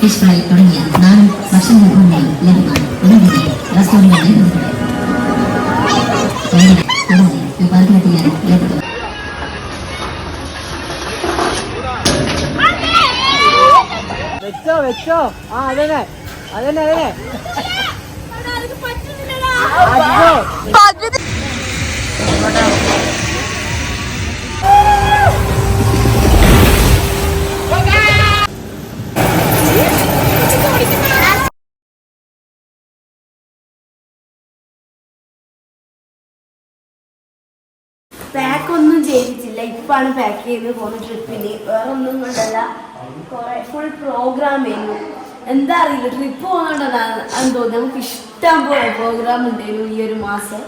Fish fry തുടങ്ങിയ 4 ഭക്ഷണങ്ങളുമായി ലഭ്യമാണ്. ഉടനടി റെസ്റ്റോറന്റിൽ പാർക്കിലെത്തിയാൽ ലഭ്യമാണ്. വെച്ചോ അതന്നെ പാക്ക് ഒന്നും ചെയ്തിട്ടില്ല. ഇപ്പാണ് പാക്ക് ചെയ്ത് പോകുന്ന ട്രിപ്പിന്. വേറെ ഒന്നും കൊണ്ടല്ല, കുറെ ഫുൾ പ്രോഗ്രാം ചെയ്യുന്നു. എന്താ അറിയില്ല, ട്രിപ്പ് പോകുന്നോണ്ടാണ് തോന്നുന്നു. നമുക്ക് ഇഷ്ടം പോലെ പ്രോഗ്രാം ഉണ്ടായിരുന്നു ഈ ഒരു മാസം.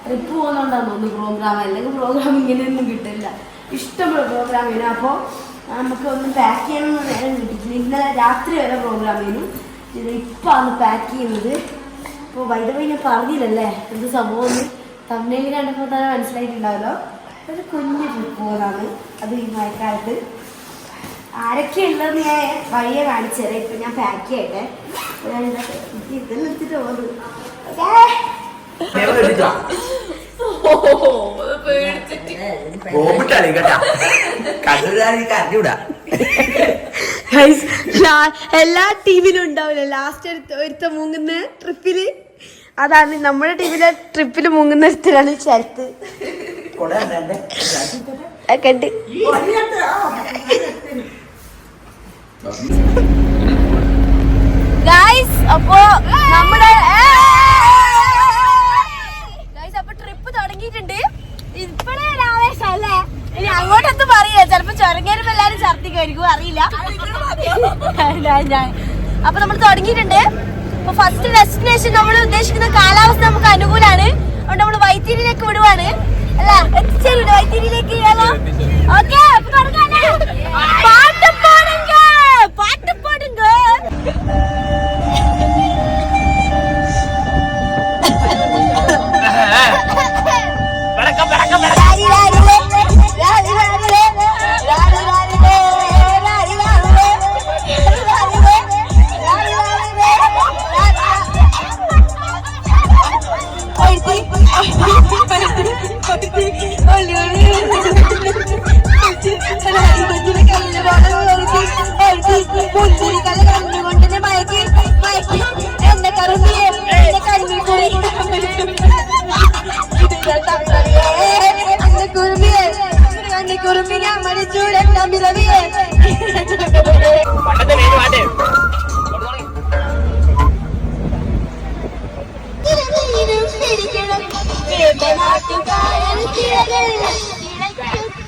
ട്രിപ്പ് പോകുന്നോണ്ടാന്ന് തോന്നുന്നു പ്രോഗ്രാം, അല്ലെങ്കിൽ പ്രോഗ്രാം ഇങ്ങനെയൊന്നും കിട്ടില്ല. ഇഷ്ടം പോലെ പ്രോഗ്രാം ചെയ്യുന്നു. അപ്പോൾ നമുക്ക് ഒന്നും പാക്ക് ചെയ്യണമെന്ന് നേരം കിട്ടിയിട്ടില്ല. ഇന്നലെ രാത്രി വരെ പ്രോഗ്രാം ചെയ്യുന്നു. ഇത് ഇപ്പാണ് പാക്ക് ചെയ്യുന്നത്. ഇപ്പോൾ വൈദ്യുതി ഞാൻ പറഞ്ഞില്ലല്ലേ എന്ത് സംഭവം തമിഴിൽ കണ്ടപ്പോൾ തന്നെ മനസ്സിലായിട്ടുണ്ടാവല്ലോ. ഒരു കുഞ്ഞു ട്രിപ്പ് പോകുന്നതാണ് അത് ഈ മഴക്കാലത്ത്. ആരൊക്കെ ഉള്ളതെന്ന് ഞാൻ വഴിയെ കാണിച്ചു തരാം. ഇപ്പം ഞാൻ പാക്ക് ചെയ്യട്ടെ. ഇതെല്ലാം എടുത്തിട്ട് പോകുന്നത്. എല്ലാ ടീമിലും ഉണ്ടാവില്ല ലാസ്റ്റ് ഒരുത്ത മുങ്ങുന്ന ട്രിപ്പില്. അതാണ് നമ്മുടെ ടീമിലെ ട്രിപ്പിൽ മുങ്ങുന്ന ഒരുത്തരാണ് ശരത്ത്. കണ്ട് ഗൈസ്, അപ്പോ നമ്മുടെ ട്രിപ്പ് തുടങ്ങിയിട്ടുണ്ട്. ഇപ്പഴേ ആവേശല്ലേ, ഇനി അങ്ങോട്ടൊന്നും പറയാ. ചിലപ്പോ ചുരങ്ങേരുമ്പോ എല്ലാരും ഛർദിക്കുമായിരിക്കും, അറിയില്ല. അപ്പൊ നമ്മൾ തുടങ്ങിയിട്ടുണ്ട്. അപ്പൊ ഫസ്റ്റ് ഡെസ്റ്റിനേഷൻ നമ്മൾ ഉദ്ദേശിക്കുന്ന കാലാവസ്ഥ നമുക്ക് അനുകൂലമാണ്. അതുകൊണ്ട് നമ്മൾ വൈത്തിരിയിലേക്ക് വിടുവാണ്. അല്ല, എത്തിച്ചേരും വൈത്തിരിയിലേക്ക്. ഓക്കെ, അപ്പൊ തുടങ്ങാനേ. പാട്ട് പാടുങ്ക, പാട്ട് പാടുങ്ക.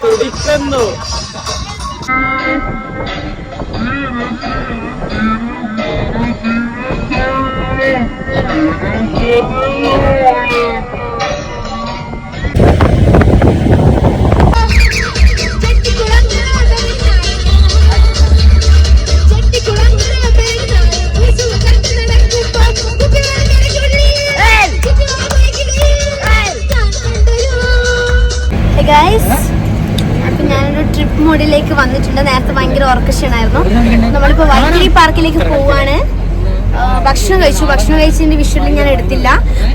തുടിക്കുന്നു. അപ്പൊ ഞാനൊരു ട്രിപ്പ് മോഡിലേക്ക് വന്നിട്ടുണ്ട്. നേരത്തെ ഭയങ്കര ഓർക്കഷനായിരുന്നു. നമ്മളിപ്പോ വൈത്തിരി പാർക്കിലേക്ക് പോവാണ്. ഭക്ഷണം കഴിച്ചതിന്റെ വിഷ്വലും ഞാൻ എടുത്തില്ല.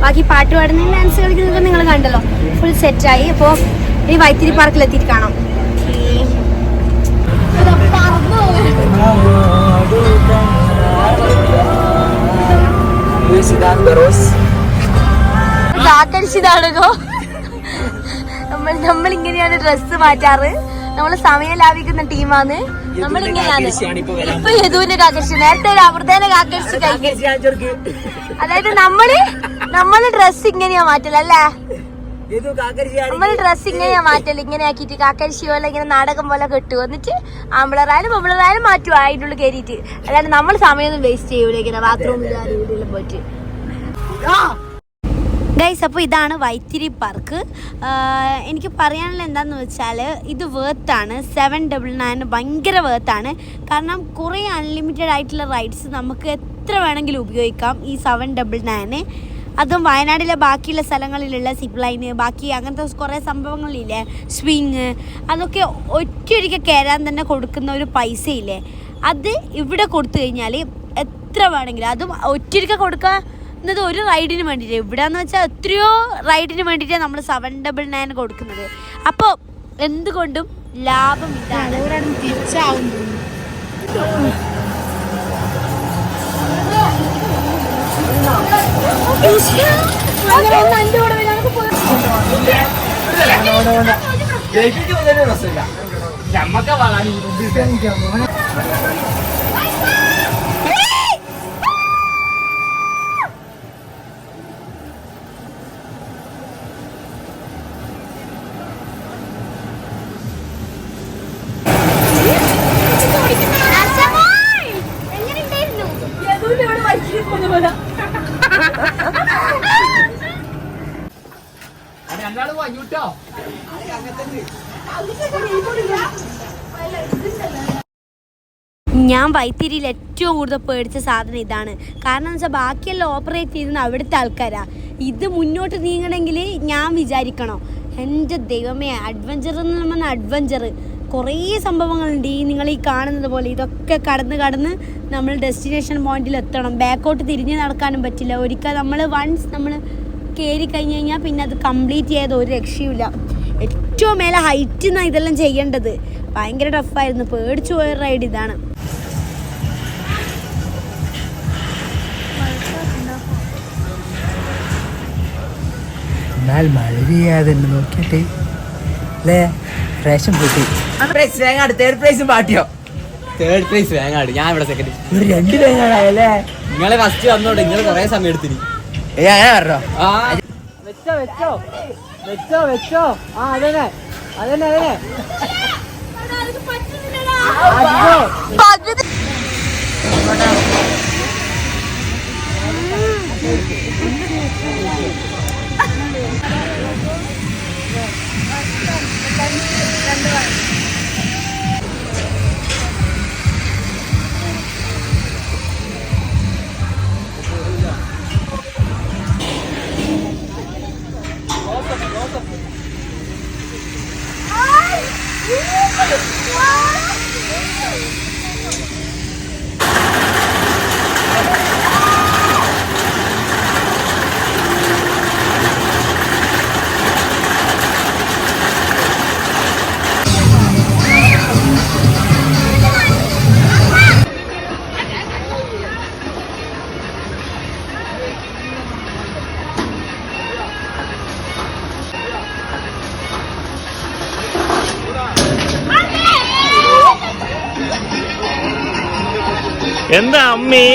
ബാക്കി പാട്ട് പാടുന്ന ഡാൻസ് കളിക്കുന്നതൊക്കെ നിങ്ങൾ കണ്ടല്ലോ. ഫുൾ സെറ്റായി. അപ്പോൾ ഇനി വൈത്തിരി പാർക്കിൽ എത്തിയിട്ട് കാണാം. കാക്കടിച്ചതാണോ? നമ്മളിങ്ങനെയാണ് ഡ്രസ്സ് മാറ്റാറ്. നമ്മള് സമയം ലാഭിക്കുന്ന ടീമാണ്. നമ്മളിങ്ങനെയാണ്. ഇപ്പൊ യദുവിന്റെ കാക്കടിച്ചു, നേരത്തെ അമൃതേനെ കാക്കടിച്ച് കഴിക്കും. അതായത് നമ്മള് ഡ്രസ്സ് ഇങ്ങനെയാ മാറ്റല അല്ലേ? നമ്മള് ഡ്രസ്സ് ഇങ്ങനെയാ മാറ്റല്. ഇങ്ങനെ ആക്കിയിട്ട് കാക്കരിശി പോലെ ഇങ്ങനെ നാടകം പോലെ കെട്ടു വന്നിട്ട് ആമ്പിളറായാലും മാറ്റുക അതിൻ്റെ ഉള്ളിൽ കയറിയിട്ട്. അല്ലാണ്ട് നമ്മൾ സമയമൊന്നും വേസ്റ്റ് ചെയ്യൂല ഇങ്ങനെ ബാത്റൂമിൽ പോയിട്ട്. ഗൈസ്, അപ്പോൾ ഇതാണ് വൈത്തിരി പാർക്ക്. എനിക്ക് പറയാനുള്ള എന്താണെന്ന് വെച്ചാൽ ഇത് വേർത്താണ്. 799 ഭയങ്കര വേർത്താണ്. കാരണം കുറേ അൺലിമിറ്റഡ് ആയിട്ടുള്ള റൈഡ്സ് നമുക്ക് എത്ര വേണമെങ്കിലും ഉപയോഗിക്കാം ഈ 799. അതും വയനാട്ടിലെ ബാക്കിയുള്ള സ്ഥലങ്ങളിലുള്ള സിപ്പ് ലൈന് ബാക്കി അങ്ങനത്തെ കുറേ സംഭവങ്ങളില്ലേ, സ്വിങ്, അതൊക്കെ ഒറ്റയൊരിക്കൽ കയറാൻ തന്നെ കൊടുക്കുന്ന ഒരു പൈസയില്ലേ, അത് ഇവിടെ കൊടുത്തു കഴിഞ്ഞാൽ എത്ര വേണമെങ്കിലും, അതും ഒറ്റയൊരിക്കൽ കൊടുക്കുന്നത് ഒരു റൈഡിന് വേണ്ടിയിട്ട്. ഇവിടെയെന്ന് വെച്ചാൽ എത്രയോ റൈഡിന് വേണ്ടിയിട്ടാണ് നമ്മൾ 799 കൊടുക്കുന്നത്. അപ്പോൾ എന്തുകൊണ്ടും ലാഭം ഇതാണ്. ഞാൻ വൈത്തിരിയിൽ ഏറ്റവും കൂടുതൽ പേടിച്ച സാധനം ഇതാണ്. കാരണം എന്ന് വെച്ചാൽ ബാക്കിയെല്ലാം ഓപ്പറേറ്റ് ചെയ്യുന്നത് അവിടുത്തെ ആൾക്കാരാണ്. ഇത് മുന്നോട്ട് നീങ്ങണമെങ്കിൽ ഞാൻ വിചാരിക്കണം, എൻ്റെ ദൈവമേ, അഡ്വഞ്ചർ എന്ന് പറഞ്ഞാൽ അഡ്വഞ്ചർ കുറേ സംഭവങ്ങളുണ്ട്. നിങ്ങൾ ഈ കാണുന്നത് പോലെ ഇതൊക്കെ കടന്ന് നമ്മൾ ഡെസ്റ്റിനേഷൻ പോയിന്റിൽ എത്തണം. ബാക്കോട്ട് തിരിഞ്ഞ് നടക്കാനും പറ്റില്ല. ഒരിക്കൽ നമ്മൾ വൺസ് നമ്മൾ കയറി കഴിഞ്ഞ് കഴിഞ്ഞാൽ പിന്നെ അത് കംപ്ലീറ്റ് ചെയ്യാതെ ഒരു രക്ഷയുമില്ല. ഏറ്റവും മേലെ ഹൈറ്റിൽ നിന്നാണ് ഇതെല്ലാം ചെയ്യേണ്ടത്. ഭയങ്കര ടഫായിരുന്നു. പേടിച്ചു പോയ റൈഡ് ഇതാണ്. എന്നാൽ മഴ പെയ്യാതെ നോക്കിട്ടെ അല്ലേ, പ്രാവശ്യം പോയി തേർഡ് പ്രൈസും പാട്ടിയോ. തേർഡ് പ്രൈസ് വേങ്ങാട്, ഞാൻ ഇവിടെ സെക്കൻഡ്. ഒരു 2 വേങ്ങാടല്ലേ. നിങ്ങളെ ഫസ്റ്റ് വന്നോണ്ട് നിങ്ങൾ കുറെ സമയം എടുത്തിനി. അങ്ങനെ പറഞ്ഞോ. വെച്ചോ വെച്ചോ വെച്ചോ വെച്ചോ. ആ അതന്നെ അതന്നെ അതന്നെ. എന്താ അമ്മേ?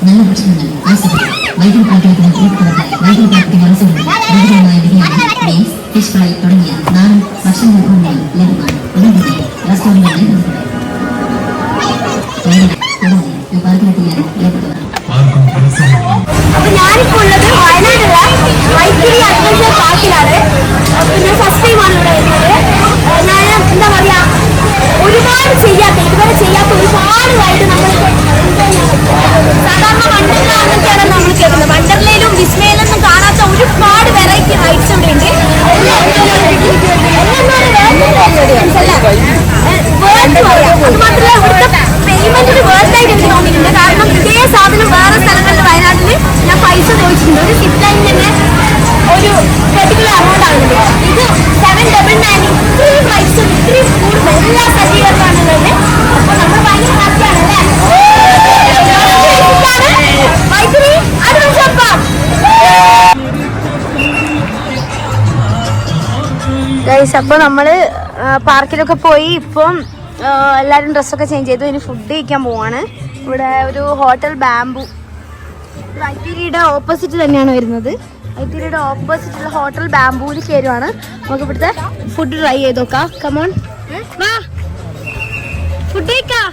നല്ല ഭക്ഷണങ്ങൾ ആസ്വദിക്കുക. വൈദ്യുതി പ്രവർത്തിക്കുന്ന തീർത്തവർക്കായി വൈദ്യുതി പ്രവർത്തിക്കുന്ന അവസരങ്ങൾ ബിരിയാണി, മീൻസ്, ഫിഷ് ഫ്രൈ തുടങ്ങിയ നാടൻ ഭക്ഷണ വിഭവങ്ങൾ ലഭ്യമാണ്. ഉടൻ തന്നെ റെസ്റ്റോറൻറ്റുകളിൽ കൂടാതെ ഈ പാർക്കിലെത്തിയാൽ ലഭ്യമാണ്. അപ്പോൾ ഞാനിപ്പോൾ ഉള്ളത് വയനാടുള്ള വൈത്തിരി അഡ്വഞ്ചർ പാർക്കിലാണ്. പിന്നെ ഫസ്റ്റ് ടൈമാണ് ഇവിടെ വരുന്നത്. ഞാൻ എന്താ പറയുക, ഒരുപാട് ഇതുവരെ ചെയ്യാത്ത ഒരുപാട് റൈഡ് നമ്മൾ സാധാരണ വണ്ടർല അങ്ങനത്തെയാണ് നമ്മൾ കേൾക്കുന്നത്. വണ്ടർലയിലും വിസ്മയിലൊന്നും കാണാത്ത ഒരുപാട് വെറൈറ്റി റൈഡ്സ് ഇവിടെ ഉണ്ട്. അത് മാത്രമല്ല ഇവിടുത്തെ പേയ്മെന്റ് ഒരു വേർത്തായിട്ട് എനിക്ക് തോന്നിയിട്ടുണ്ട്. കാരണം ഇതേ സാധനം വേറെ സ്ഥലങ്ങളിൽ വയനാട്ടിൽ ഞാൻ പൈസ ചോദിച്ചിട്ടുണ്ട്. ഒരു സിപ്പ് ലൈനിൽ തന്നെ ഒരു ഗൈസ് അപ്പോൾ നമ്മൾ പാർക്കിലൊക്കെ പോയി ഇപ്പം എല്ലാവരും ഡ്രസ്സൊക്കെ ചേഞ്ച് ചെയ്തു. ഇനി ഫുഡ് കഴിക്കാൻ പോവാണ്. ഇവിടെ ഒരു ഹോട്ടൽ ബാംബു ഐറ്റിരിയുടെ ഓപ്പോസിറ്റ് തന്നെയാണ് വരുന്നത്. ഐറ്റിരിയുടെ ഓപ്പോസിറ്റുള്ള ഹോട്ടൽ ബാംബൂവിൽ കയറുവാണ്. നമുക്ക് ഇവിടുത്തെ ഫുഡ് ട്രൈ ചെയ്ത് നോക്കാം. കമോൺ വാ ഫുഡ് കഴിക്കാം.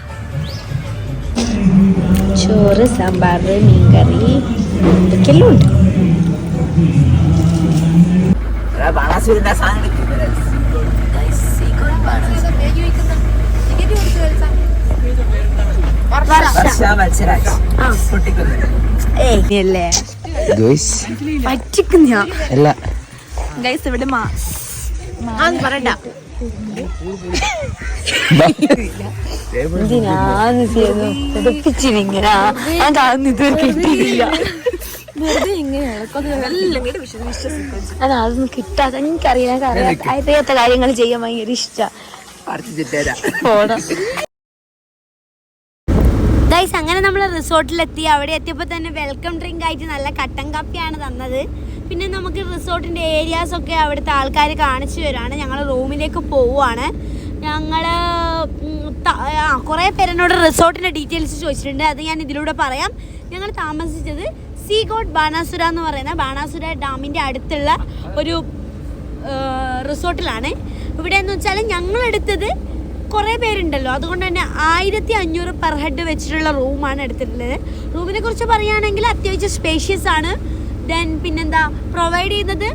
ചോറ്, സാമ്പാർ, മീൻകറി ഇതൊക്കെയെല്ലാം ഉണ്ട്. ബാണാസുരന്റെ സാധനം പറ്റിക്കുന്ന ഗൈസ് ഇവിടെ പറയണ്ട എന്തിനാന്ന് പഠിപ്പിച്ചിരിങ്ങനാ അതൊന്നും ഇതുവരെ കിട്ടിയില്ല. അതൊന്നും കിട്ടാതെ എനിക്കറിയാം. അറിയാത്ത കാര്യങ്ങൾ ചെയ്യാൻ ഭയങ്കര ഇഷ്ടമാണ്. ഗൈസ് അങ്ങനെ നമ്മൾ റിസോർട്ടിലെത്തി. അവിടെ എത്തിയപ്പോൾ തന്നെ വെൽക്കം ഡ്രിങ്ക് ആയിട്ട് നല്ല കട്ടൻ കാപ്പിയാണ് തന്നത്. പിന്നെ നമുക്ക് റിസോർട്ടിൻ്റെ ഏരിയാസൊക്കെ അവിടുത്തെ ആൾക്കാർ കാണിച്ചു തരാണ്. ഞങ്ങൾ റൂമിലേക്ക് പോവുകയാണ്. ഞങ്ങൾ കുറേ പേരെന്നോട് റിസോർട്ടിൻ്റെ ഡീറ്റെയിൽസ് ചോദിച്ചിട്ടുണ്ട്. അത് ഞാൻ ഇതിലൂടെ പറയാം. ഞങ്ങൾ താമസിച്ചത് സീഗോട്ട് ബാണാസുര എന്ന് പറയുന്ന ബാണാസുര ഡാമിൻ്റെ അടുത്തുള്ള ഒരു റിസോർട്ടിലാണ്. ഇവിടെ എന്ന് വെച്ചാൽ ഞങ്ങളെടുത്തത് കുറേ പേരുണ്ടല്ലോ, അതുകൊണ്ട് തന്നെ 1500 പെർ ഹെഡ് വെച്ചിട്ടുള്ള റൂമാണ് എടുത്തിട്ടുള്ളത്. റൂമിനെ കുറിച്ച് പറയുകയാണെങ്കിൽ അത്യാവശ്യം സ്പേഷ്യസ് ആണ്. ദെൻ പിന്നെന്താ പ്രൊവൈഡ് ചെയ്യുന്നത്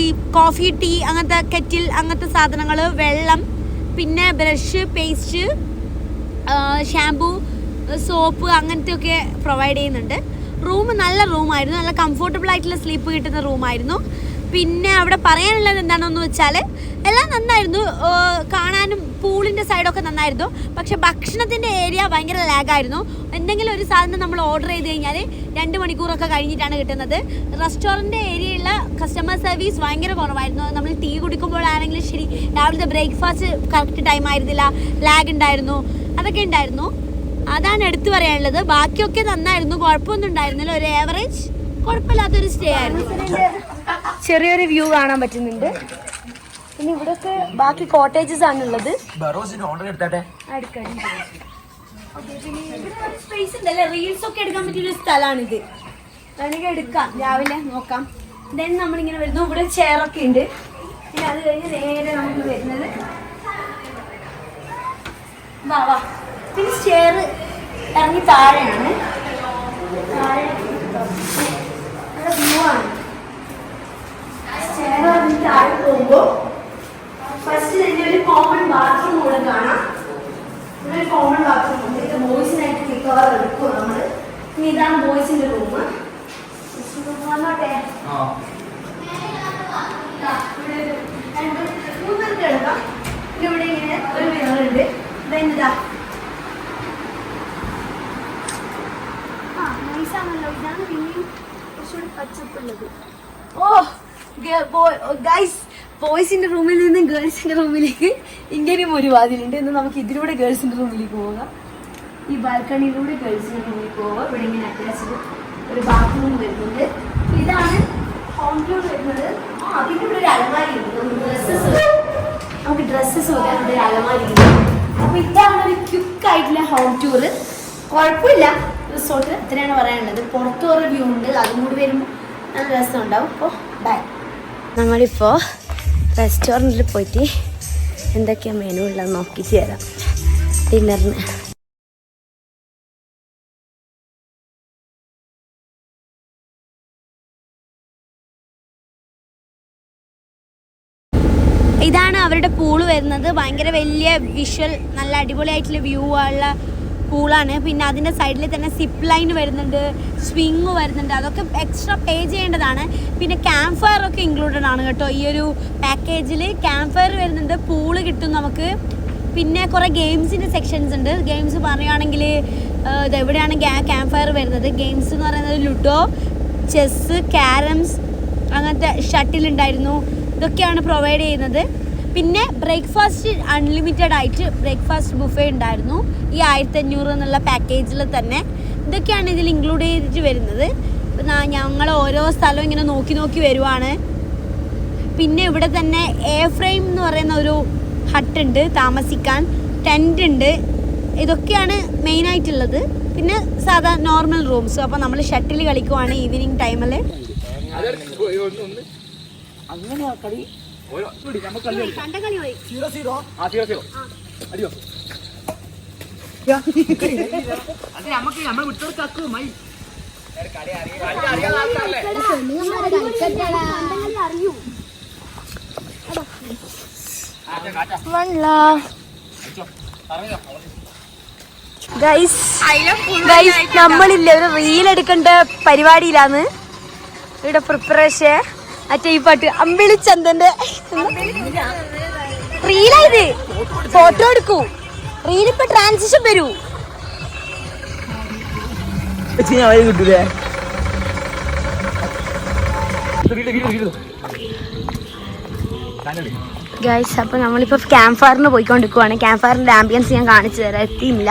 ഈ കോഫി, ടീ, അങ്ങനത്തെ കെറ്റിൽ, അങ്ങനത്തെ സാധനങ്ങൾ, വെള്ളം, പിന്നെ ബ്രഷ്, പേസ്റ്റ്, ഷാംപൂ, സോപ്പ് അങ്ങനത്തെയൊക്കെ പ്രൊവൈഡ് ചെയ്യുന്നുണ്ട്. റൂം നല്ല റൂമായിരുന്നു. നല്ല കംഫർട്ടബിൾ ആയിട്ടുള്ള സ്ലീപ്പ് കിട്ടുന്ന റൂമായിരുന്നു. പിന്നെ അവിടെ പറയാനുള്ളത് എന്താണെന്ന് വെച്ചാൽ എല്ലാം നന്നായിരുന്നു. കാണാനും പൂളിൻ്റെ സൈഡൊക്കെ നന്നായിരുന്നു. പക്ഷെ ഭക്ഷണത്തിൻ്റെ ഏരിയ ഭയങ്കര ലാഗായിരുന്നു. എന്തെങ്കിലും ഒരു സാധനം നമ്മൾ ഓർഡർ ചെയ്ത് കഴിഞ്ഞാൽ 2 മണിക്കൂറൊക്കെ കഴിഞ്ഞിട്ടാണ് കിട്ടുന്നത്. റെസ്റ്റോറൻറ്റ് ഏരിയയിലുള്ള കസ്റ്റമർ സർവീസ് ഭയങ്കര കുറവായിരുന്നു. നമ്മൾ ടീ കുടിക്കുമ്പോഴാണെങ്കിലും ശരി, രാവിലത്തെ ബ്രേക്ക്ഫാസ്റ്റ് കറക്റ്റ് ടൈം ആയിരുന്നില്ല, ലാഗ് ഉണ്ടായിരുന്നു, അതൊക്കെ ഉണ്ടായിരുന്നു. അതാണ് എടുത്തു പറയാനുള്ളത്. ബാക്കിയൊക്കെ നന്നായിരുന്നു, കുഴപ്പമൊന്നും ഉണ്ടായിരുന്നില്ല. ഒരു ഏവറേജ് കുഴപ്പമില്ലാത്തൊരു സ്റ്റേ ആയിരുന്നു. ചെറിയൊരു വ്യൂ കാണാൻ പറ്റുന്നുണ്ട്. പിന്നെ ഇവിടെയൊക്കെ ബാക്കി കോട്ടേജസ് ആണുള്ളത്. സ്പേസ് ഉണ്ടല്ലേ, റീൽസ് ഒക്കെ എടുക്കാൻ പറ്റിയൊരു സ്ഥലമാണിത്. വേണമെങ്കിൽ എടുക്കാം, രാവിലെ നോക്കാം. ദെൻ നമ്മളിങ്ങനെ വരുന്നു. ഇവിടെ ചെയറൊക്കെ ഉണ്ട്. പിന്നെ അത് കഴിഞ്ഞ് നേരെ നമുക്ക് വരുന്നത് വാ വാ പിന്നെ ചെയർ ഇറങ്ങി താഴെയാണ്. താഴെ വ്യൂ ആണ്. ചെയർ ഇറങ്ങി താഴെ പോകുമ്പോൾ ഫസ്റ്റ് തന്നെ ഒരു കോമൺ ബാത്റൂം കൂടെ കാണാം. ഇവിടെ ഒരു കോമൺ ബാത്റൂം ഉണ്ട്. ഇത് ബോയ്സിനായിട്ട് മിക്കവാറും എടുക്കും നമ്മൾ. ഇനി ഇതാണ് ബോയ്സിന്റെ റൂം. വന്നോട്ടെ. മൂന്നർക്ക് എടുക്കാം. പിന്നെ ഇവിടെ ഇങ്ങനെ ഒരു മിററുണ്ട്. ഇതെന്താ നൈസാണല്ലോ. ഇതാണ് പിന്നെയും കുറച്ചുകൂടി പച്ചപ്പുള്ളത്. ഓ ഗൈസ്, ബോയ്സിന്റെ റൂമിൽ നിന്ന് ഗേൾസിന്റെ റൂമിലേക്ക് ഇങ്ങനെയും ഒരു വാതിലുണ്ട്. എന്ന് നമുക്ക് ഇതിലൂടെ ഗേൾസിന്റെ റൂമിലേക്ക് പോകാം. ഈ ബാൽക്കണിയിലൂടെ ഗേൾസിന്റെ റൂമിലേക്ക് പോകാം. ഇവിടെ ഇങ്ങനെ അറ്റാച്ച്ഡ് ഒരു ബാത്റൂം വരുന്നുണ്ട്. ഇതാണ് ഹോം ടൂർ വരുന്നത്. പിന്നെ ഇവിടെ ഒരു അലമാരി ഉണ്ട്. നമുക്ക് ഡ്രസ്സസ് വെക്കാൻ ഇവിടെ ഒരു അലമാരി ഉണ്ട്. അപ്പൊ ഇതാണ് ഒരു ക്വിക്ക് ആയിട്ടുള്ള ഹോം ടൂർ. കുഴപ്പമില്ല, റിസോർട്ട് ഇത്രയാണ് പറയാനുള്ളത്. പുറത്ത് കുറേ വ്യൂ ഉണ്ട്. അതും കൂടി വരുമ്പോൾ നല്ല രസം ഉണ്ടാവും. അപ്പോൾ ബൈ. ഞങ്ങളിപ്പോൾ റെസ്റ്റോറൻറ്റിൽ പോയിട്ട് എന്തൊക്കെയാണ് മെനു ഉള്ളത് നോക്കിയിട്ട് തരാം ഡിന്നറിന്. ഇതാണ് അവരുടെ പൂള് വരുന്നത്. ഭയങ്കര വലിയ വിഷ്വൽ, നല്ല അടിപൊളിയായിട്ടുള്ള വ്യൂ ഉള്ള പൂളാണ്. പിന്നെ അതിൻ്റെ സൈഡിൽ തന്നെ സിപ്പ് ലൈൻ വരുന്നുണ്ട്, സ്വിങ് വരുന്നുണ്ട്. അതൊക്കെ എക്സ്ട്രാ പേ ചെയ്യേണ്ടതാണ്. പിന്നെ ക്യാമ്പ് ഫയർ ഒക്കെ ഇൻക്ലൂഡഡ് ആണ് കേട്ടോ ഈ ഒരു പാക്കേജിൽ. ക്യാമ്പ് ഫയർ വരുന്നുണ്ട്, പൂള് കിട്ടും നമുക്ക്. പിന്നെ കുറേ ഗെയിംസിൻ്റെ സെക്ഷൻസ് ഉണ്ട്. ഗെയിംസ് പറയുകയാണെങ്കിൽ ഇതെവിടെയാണ് ക്യാമ്പ് ഫയർ വരുന്നത്. ഗെയിംസ് എന്ന് പറയുന്നത് ലുഡോ, ചെസ്സ്, ക്യാരംസ്, അങ്ങനത്തെ ഷട്ടിലുണ്ടായിരുന്നു. ഇതൊക്കെയാണ് പ്രൊവൈഡ് ചെയ്യുന്നത്. പിന്നെ ബ്രേക്ക്ഫാസ്റ്റ് അൺലിമിറ്റഡ് ആയിട്ട് ബ്രേക്ക്ഫാസ്റ്റ് ബുഫേ ഉണ്ടായിരുന്നു ഈ 1500 എന്നുള്ള പാക്കേജിൽ തന്നെ. ഇതൊക്കെയാണ് ഇതിൽ ഇൻക്ലൂഡ് ചെയ്തിട്ട് വരുന്നത്. ഞങ്ങൾ ഓരോ സ്ഥലവും ഇങ്ങനെ നോക്കി നോക്കി വരുവാണ്. പിന്നെ ഇവിടെ തന്നെ എയർ ഫ്രെയിം എന്ന് പറയുന്ന ഒരു ഹട്ട് ഉണ്ട് താമസിക്കാൻ, ടെൻ്റ് ഉണ്ട്. ഇതൊക്കെയാണ് മെയിനായിട്ടുള്ളത്. പിന്നെ സാധാ നോർമൽ റൂംസ്. അപ്പോൾ നമ്മൾ ഷട്ടിൽ കളിക്കുവാണ് ഈവനിങ് ടൈമിൽ. നമ്മളില്ല ഒരു റീൽ എടുക്കേണ്ട പരിപാടിയിലാന്ന്. ഇവിടെ പ്രിപ്പറേഷൻ മറ്റേ ഈ പാട്ട് അമ്പിളിച്ചന്തന്റെ റീലായത്. ഫോട്ടോ എടുക്കൂ, റീലിപ്പോ ട്രാൻസിഷൻ വരൂ. കിട്ടൂലേ ഗൈസ്, അപ്പോൾ നമ്മളിപ്പോൾ ക്യാമ്പ് ഫയറിന് പോയിക്കൊണ്ടിരിക്കുവാണ്. ക്യാമ്പ് ഫയറിൻ്റെ ആംബിയൻസ് ഞാൻ കാണിച്ചു തരാം, എത്തിയില്ല.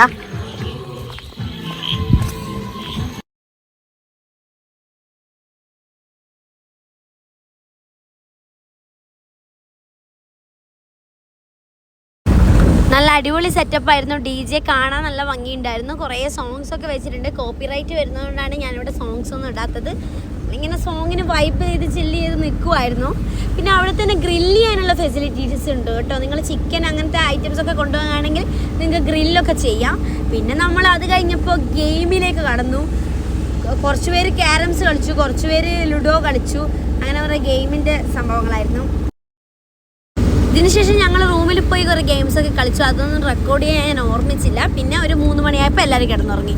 നല്ല അടിപൊളി സെറ്റപ്പ് ആയിരുന്നു. DJ കാണാൻ നല്ല ഭംഗിയുണ്ടായിരുന്നു. കുറേ സോങ്സ് ഒക്കെ വെച്ചിട്ടുണ്ട്. കോപ്പിറൈറ്റ് വരുന്നതുകൊണ്ടാണ് ഞാനിവിടെ സോങ്സ് ഒന്നും ഇടാത്തത്. ഇങ്ങനെ സോങ്ങിന് വൈപ്പ് ചെയ്ത് ചില്ല് ചെയ്ത് നിൽക്കുമായിരുന്നു. പിന്നെ അവിടെ തന്നെ ഗ്രില്ല് ചെയ്യാനുള്ള ഫെസിലിറ്റീസ് ഉണ്ട് കേട്ടോ. നിങ്ങൾ ചിക്കൻ അങ്ങനത്തെ ഐറ്റംസ് ഒക്കെ കൊണ്ടുപോകുകയാണെങ്കിൽ നിങ്ങൾക്ക് ഗ്രില്ലൊക്കെ ചെയ്യാം. പിന്നെ നമ്മൾ അത് കഴിഞ്ഞപ്പോൾ ഗെയിമിലേക്ക് കടന്നു. കുറച്ച് പേര് ക്യാരംസ് കളിച്ചു, കുറച്ച് പേര് ലുഡോ കളിച്ചു. അങ്ങനെ കുറേ ഗെയിമിൻ്റെ സംഭവങ്ങളായിരുന്നു. ഇതിനുശേഷം ഞങ്ങൾ റൂമിൽ പോയി കുറേ ഗെയിംസൊക്കെ കളിച്ചു. അതൊന്നും റെക്കോർഡ് ചെയ്യാൻ ഞാൻ ഓർമ്മിച്ചില്ല. പിന്നെ ഒരു 3 മണിയായപ്പോൾ എല്ലാവരും കിടന്നുറങ്ങി.